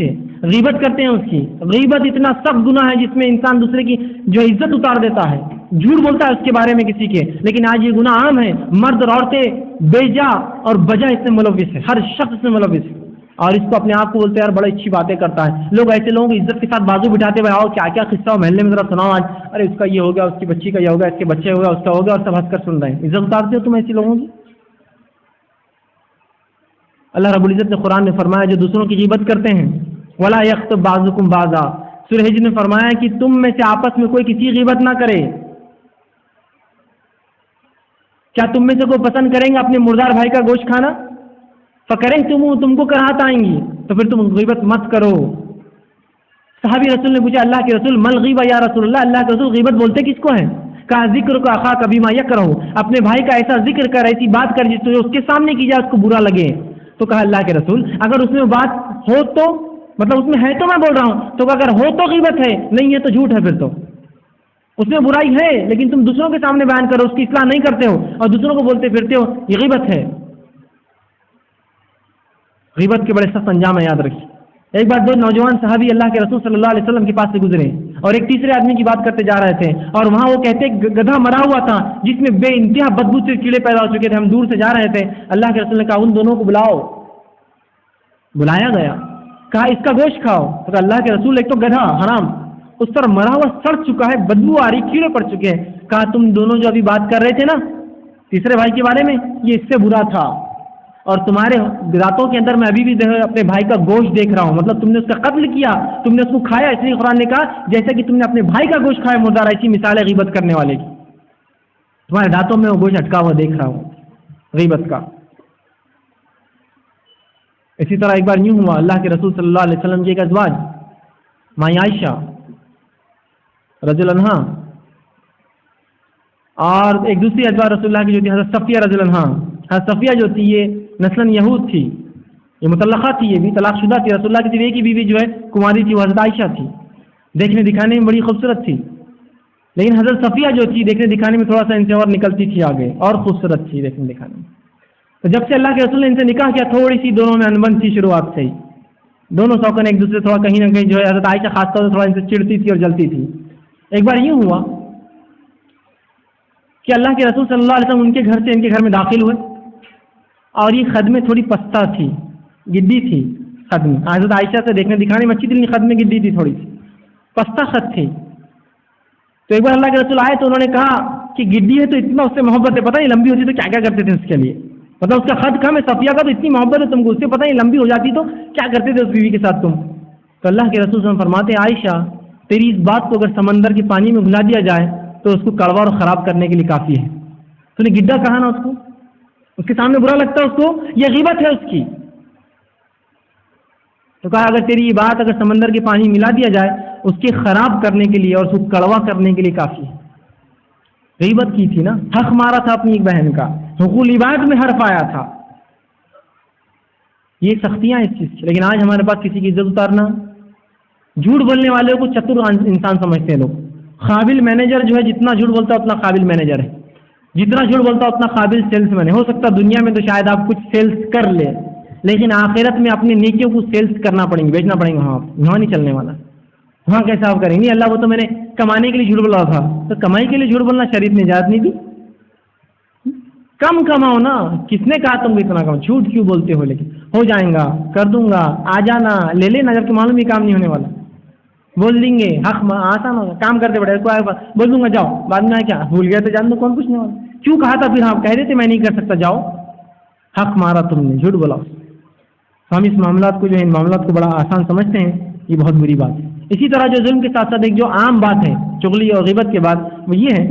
سے غیبت کرتے ہیں اس کی. غیبت اتنا سخت گناہ ہے جس میں انسان دوسرے کی جو عزت اتار دیتا ہے, جھوٹ بولتا ہے اس کے بارے میں کسی کے. لیکن آج یہ گناہ عام ہے, مرد اور عورتیں بے جا اور بجا اس میں ملوث ہے, ہر شخص اس میں ملوث ہے, اور اس کو اپنے آپ کو بولتے ہیں یار بڑی اچھی باتیں کرتا ہے. لوگ ایسے لوگوں کی عزت کے ساتھ بازو بٹھاتے ہوئے, آؤ کیا کیا قصہ ہو محلے میں ذرا سناؤ آج, ارے اس کا یہ ہو گیا, اس کی بچی کا یہ ہو گیا, اس کے بچے ہو گیا, اس کا ہو گیا, اور سب ہنس کر سن رہے ہیں. عزت اتارتے ہو تم ایسے لوگوں کی. اللہ رب العزت نے قرآن میں فرمایا جو دوسروں کی غیبت کرتے ہیں, ولا یغتب بعضکم بعضا, سورہ حجر میں فرمایا کہ تم میں سے آپس میں کوئی کسی غیبت نہ کرے. کیا تم میں سے کوئی پسند کریں گے اپنے مردار بھائی کا گوشت کھانا؟ فکریں تم کو کراہت آئیں گی تو پھر تم غیبت مت کرو. صحابی رسول نے پوچھا اللہ کے رسول مل غیبہ یا رسول اللہ, اللہ کے رسول غیبت بولتے کس کو ہے؟ کہا ذکر کا اخا کبھی ما یکرہ, اپنے بھائی کا ایسا ذکر کر, ایسی بات کر جس اس کے سامنے کی جائے اس کو برا لگے. تو کہا اللہ کے رسول اگر اس میں بات ہو تو, مطلب اس میں ہے تو میں بول رہا ہوں, تو اگر ہو تو غیبت ہے, نہیں ہے تو جھوٹ ہے. پھر تو اس میں برائی ہے لیکن تم دوسروں کے سامنے بیان کرو, اس کی اصلاح نہیں کرتے ہو اور دوسروں کو بولتے پھرتے ہو, یہ غیبت ہے. غیبت کے بڑے سخت انجام ہے, یاد رکھیے. ایک بار دو نوجوان صحابی اللہ کے رسول صلی اللہ علیہ وسلم کے پاس سے گزرے اور ایک تیسرے آدمی کی بات کرتے جا رہے تھے, اور وہاں وہ کہتے گدھا مرا ہوا تھا جس میں بے انتہا بدبو سے کیڑے پیدا ہو چکے تھے, ہم دور سے جا رہے تھے. اللہ کے رسول نے کہا ان دونوں کو بلاؤ. بلایا گیا, کہا اس کا گوشت کھاؤ. تو اللہ کے رسول ایک تو گدھا حرام, اس پر مرا ہوا سڑ چکا ہے, بدبو آ رہی, کیڑے پڑ چکے ہیں. کہا تم دونوں جو ابھی بات کر رہے تھے نا تیسرے بھائی کے بارے میں, یہ اس سے برا تھا, اور تمہارے راتوں کے اندر میں ابھی بھی اپنے بھائی کا گوشت دیکھ رہا ہوں. مطلب تم نے اس کا قتل کیا, تم نے اس کو کھایا, اس لیے قرآن نے کہا جیسے کہ تم نے اپنے بھائی کا گوشت کھایا مردار. ایسی مثال ہے غیبت کرنے والے کی. تمہارے راتوں میں وہ گوشت اٹکا ہوا دیکھ رہا ہوں غیبت کا. اسی طرح ایک بار یوں ہوا, اللہ کے رسول صلی اللہ علیہ وسلم کی ایک ازواج ماں عائشہ رضی اللہ عنہا اور ایک دوسری ازواج رسول اللہ کی جو تھی حضرت صفیہ رضی اللہ عنہا. حضرت صفیہ جو تھی یہ نسلاً یہود تھی, یہ مطلقہ تھی, یہ بھی طلاق شدہ تھی. رسول اللہ کی صرف ایک ہی بیوی جو ہے کماری تھی, وہ حضرت عائشہ تھی. دیکھنے دکھانے میں بڑی خوبصورت تھی, لیکن حضرت صفیہ جو تھی دیکھنے دکھانے میں تھوڑا سا ان سے اور نکلتی تھی آگے, اور خوبصورت تھی دیکھنے دکھانے میں. تو جب سے اللہ کے رسول نے ان سے نکاح کیا تھوڑی سی دونوں میں انبن تھی شروعات سے ہی. دونوں شوقن ایک دوسرے تھوڑا کہیں نہ کہیں جو ہے حضرت عائشہ خاص طور سے تھوڑا ان سے چڑتی تھی اور جلتی تھی. ایک بار یوں ہوا کہ اللہ کے رسول صلی اللہ علیہ وسلم ان کے گھر سے ان کے گھر میں داخل ہوئے, اور یہ خد میں تھوڑی پستہ تھی, گدی تھی خد میں. حضرت عائشہ سے دیکھنے دکھانے میں اچھی تھی, خد میں گدی تھی, تھوڑی سی پستہ خد تھی. تو ایک بار اللہ کے رسول آئے تو انہوں نے کہا کہ گدی ہے تو اتنا اس سے محبت ہے, پتہ نہیں لمبی ہوتی تو کیا کیا کرتے تھے اس کے لیے. مطلب اس کا خد کم ہے, صفیہ کا تو اتنی محبت ہے تم کو, اس سے پتہ نہیں لمبی ہو جاتی تو کیا کرتے تھے اس بیوی کے ساتھ تم. تو اللہ کے رسول صلی اللہ علیہ وسلم فرماتے ہیں عائشہ تیری اس بات کو اگر سمندر کے پانی میں گھلا دیا جائے تو اس کو کڑوا اور خراب کرنے کے لیے کافی ہے. تو نے گڈھا کہا نا اس کو, اس کے سامنے برا لگتا ہے اس کو, یہ غیبت ہے اس کی. تو کہا اگر تیری یہ بات اگر سمندر کے پانی ملا دیا جائے اس کے خراب کرنے کے لیے اور اس کو کڑوا کرنے کے لیے کافی ہے. غیبت کی تھی نا, حق مارا تھا اپنی ایک بہن کا, حقوق العباد میں حرف آیا تھا. یہ سختیاں اس چیز کی. لیکن آج ہمارے پاس کسی کی عزت اتارنا, جھوٹ بولنے والے کو چتر انسان سمجھتے ہیں لوگ. قابل مینیجر جو ہے جتنا جھوٹ بولتا ہے اتنا قابل مینیجر ہے, جتنا جھوٹ بولتا ہے اتنا قابل سیلس مین ہے. ہو سکتا ہے دنیا میں تو شاید آپ کچھ سیلس کر لیں, لیکن آخرت میں اپنی نیکیوں کو سیلس کرنا پڑیں گے, بیچنا پڑیں گے. وہاں نہیں چلنے والا, وہاں کیسا آپ کریں گے؟ اللہ وہ تو میں نے کمانے کے لیے جھوٹ بولا تھا, تو کمائی کے لیے جھوٹ بولنا شریعت نے اجازت نہیں دی. کم کماؤ نا, کس نے کہا تم کو اتنا کماؤ؟ جھوٹ کیوں بولتے ہو؟ لیکن ہو جائیں گا, کر دوں گا, آ جانا, لے لینا, جبکہ معلوم ہی کام نہیں ہونے والا. بول دیں گے حق آسان ہوگا, کام کرتے بڑے بول دوں گا جاؤ, بعد میں کیا بھول گیا تو جان دو کون پوچھنے والا. کیوں کہا تھا پھر؟ آپ کہہ دیتے میں نہیں کر سکتا, جاؤ. حق مارا تم نے, جھوٹ بولا. ہم اس معاملات کو جو ہے ان معاملات کو بڑا آسان سمجھتے ہیں, یہ بہت بری بات ہے. اسی طرح جو ظلم کے ساتھ ساتھ ایک جو عام بات ہے چغلی اور غیبت کے بعد وہ یہ ہے